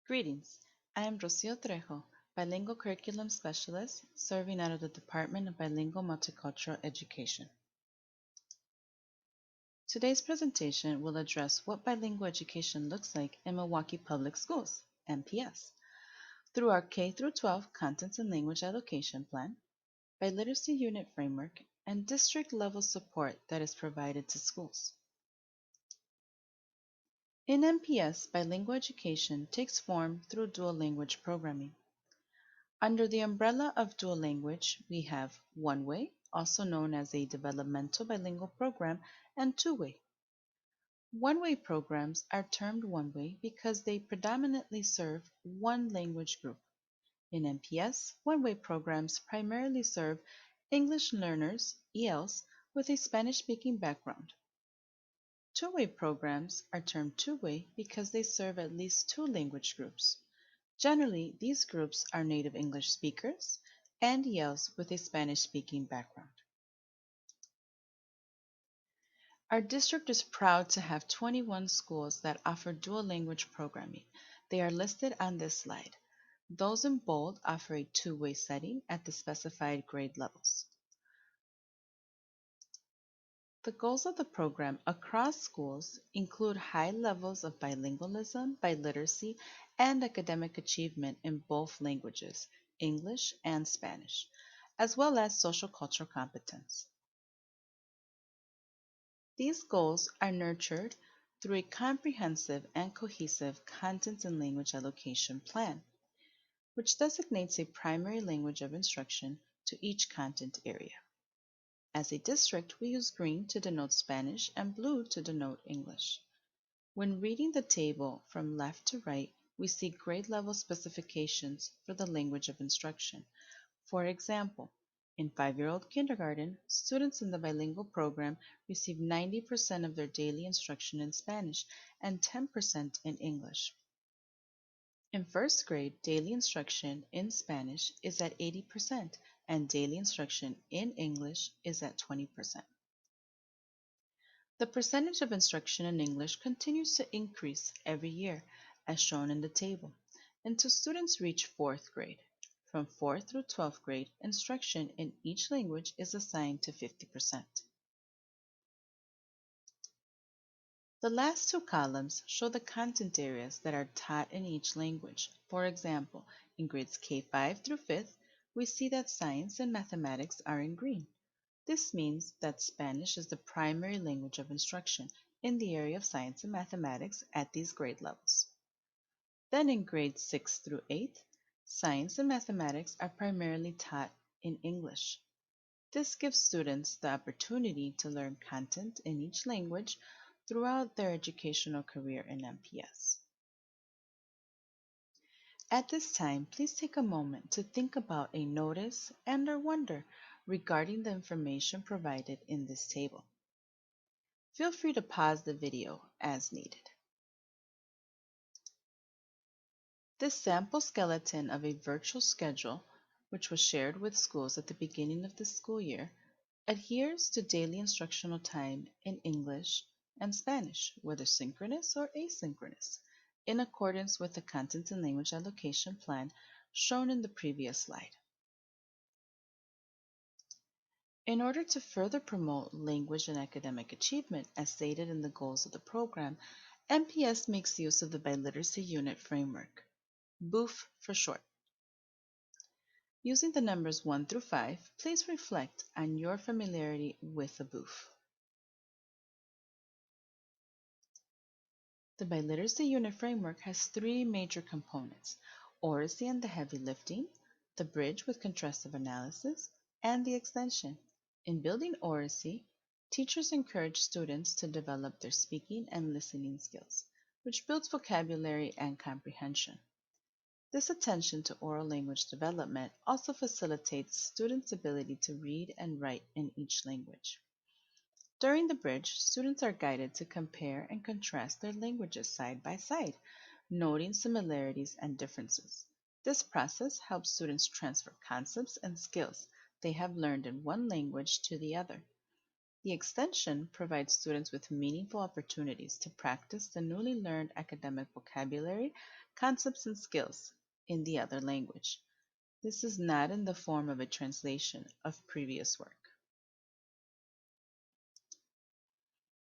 Greetings. I am Rocio Trejo, Bilingual Curriculum Specialist, serving out of the Department of Bilingual Multicultural Education. Today's presentation will address what bilingual education looks like in Milwaukee Public Schools, MPS, through our K-12 Contents and Language Allocation Plan, Biliteracy Unit Framework, and district-level support that is provided to schools. In MPS, bilingual education takes form through dual language programming. Under the umbrella of dual language, we have one-way, also known as a developmental bilingual program, and two-way. One-way programs are termed one-way because they predominantly serve one language group. In MPS, one-way programs primarily serve English learners, ELs, with a Spanish-speaking background. Two-way programs are termed two-way because they serve at least two language groups. Generally, these groups are native English speakers and ELs with a Spanish-speaking background. Our district is proud to have 21 schools that offer dual language programming. They are listed on this slide. Those in bold offer a two-way setting at the specified grade levels. The goals of the program across schools include high levels of bilingualism, biliteracy, and academic achievement in both languages, English and Spanish, as well as social cultural competence. These goals are nurtured through a comprehensive and cohesive content and language allocation plan, which designates a primary language of instruction to each content area. As a district, we use green to denote Spanish and blue to denote English. When reading the table from left to right, we see grade level specifications for the language of instruction. For example, in 5-year-old kindergarten, students in the bilingual program receive 90% of their daily instruction in Spanish and 10% in English. In first grade, daily instruction in Spanish is at 80% and daily instruction in English is at 20%. The percentage of instruction in English continues to increase every year, as shown in the table, until students reach 4th grade. From 4th through 12th grade, instruction in each language is assigned to 50%. The last two columns show the content areas that are taught in each language. For example, in grades K5 through 5th, we see that science and mathematics are in green. This means that Spanish is the primary language of instruction in the area of science and mathematics at these grade levels. Then in grades 6 through 8th, science and mathematics are primarily taught in English. This gives students the opportunity to learn content in each language throughout their educational career in MPS. At this time, please take a moment to think about a notice and/or wonder regarding the information provided in this table. Feel free to pause the video as needed. This sample skeleton of a virtual schedule, which was shared with schools at the beginning of the school year, adheres to daily instructional time in English and Spanish, whether synchronous or asynchronous, in accordance with the content and language allocation plan shown in the previous slide. In order to further promote language and academic achievement as stated in the goals of the program, MPS makes use of the Biliteracy Unit Framework, BOOF for short. Using the numbers 1 through 5, please reflect on your familiarity with the BOOF. The Biliteracy Unit Framework has three major components: oracy and the heavy lifting, the bridge with contrastive analysis, and the extension. In building oracy, teachers encourage students to develop their speaking and listening skills, which builds vocabulary and comprehension. This attention to oral language development also facilitates students' ability to read and write in each language. During the bridge, students are guided to compare and contrast their languages side by side, noting similarities and differences. This process helps students transfer concepts and skills they have learned in one language to the other. The extension provides students with meaningful opportunities to practice the newly learned academic vocabulary, concepts, and skills in the other language. This is not in the form of a translation of previous work.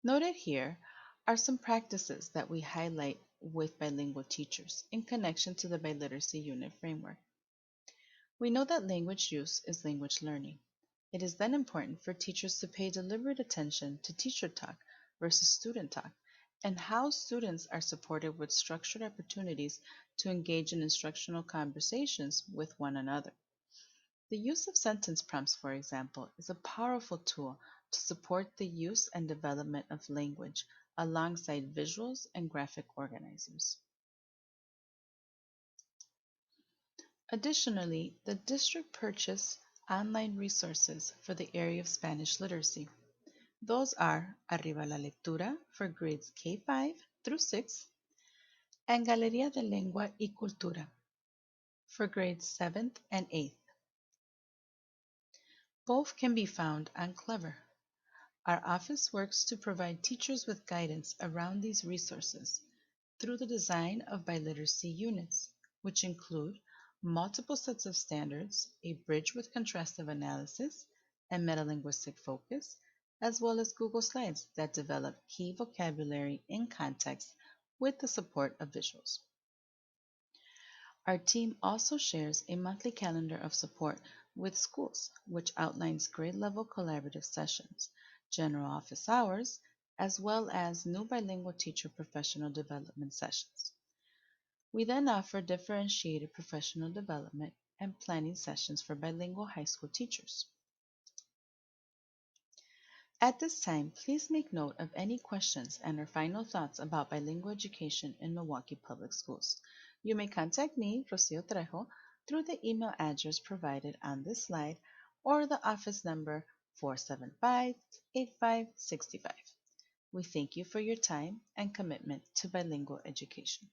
Noted here are some practices that we highlight with bilingual teachers in connection to the Biliteracy Unit framework. We know that language use is language learning. It is then important for teachers to pay deliberate attention to teacher talk versus student talk and how students are supported with structured opportunities to engage in instructional conversations with one another. The use of sentence prompts, for example, is a powerful tool to support the use and development of language alongside visuals and graphic organizers. Additionally, the district purchased online resources for the area of Spanish literacy. Those are Arriba la Lectura for grades K5 through 6 and Galería de Lengua y Cultura for grades 7th and 8th. Both can be found on Clever. Our office works to provide teachers with guidance around these resources through the design of biliteracy units, which include multiple sets of standards, a bridge with contrastive analysis, and metalinguistic focus, as well as Google Slides that develop key vocabulary in context with the support of visuals. Our team also shares a monthly calendar of support with schools, which outlines grade level collaborative sessions, general office hours, as well as new bilingual teacher professional development sessions. We then offer differentiated professional development and planning sessions for bilingual high school teachers. At this time, please make note of any questions and or final thoughts about bilingual education in Milwaukee Public Schools. You may contact me, Rocio Trejo, through the email address provided on this slide or the office number 475-8565. We thank you for your time and commitment to bilingual education.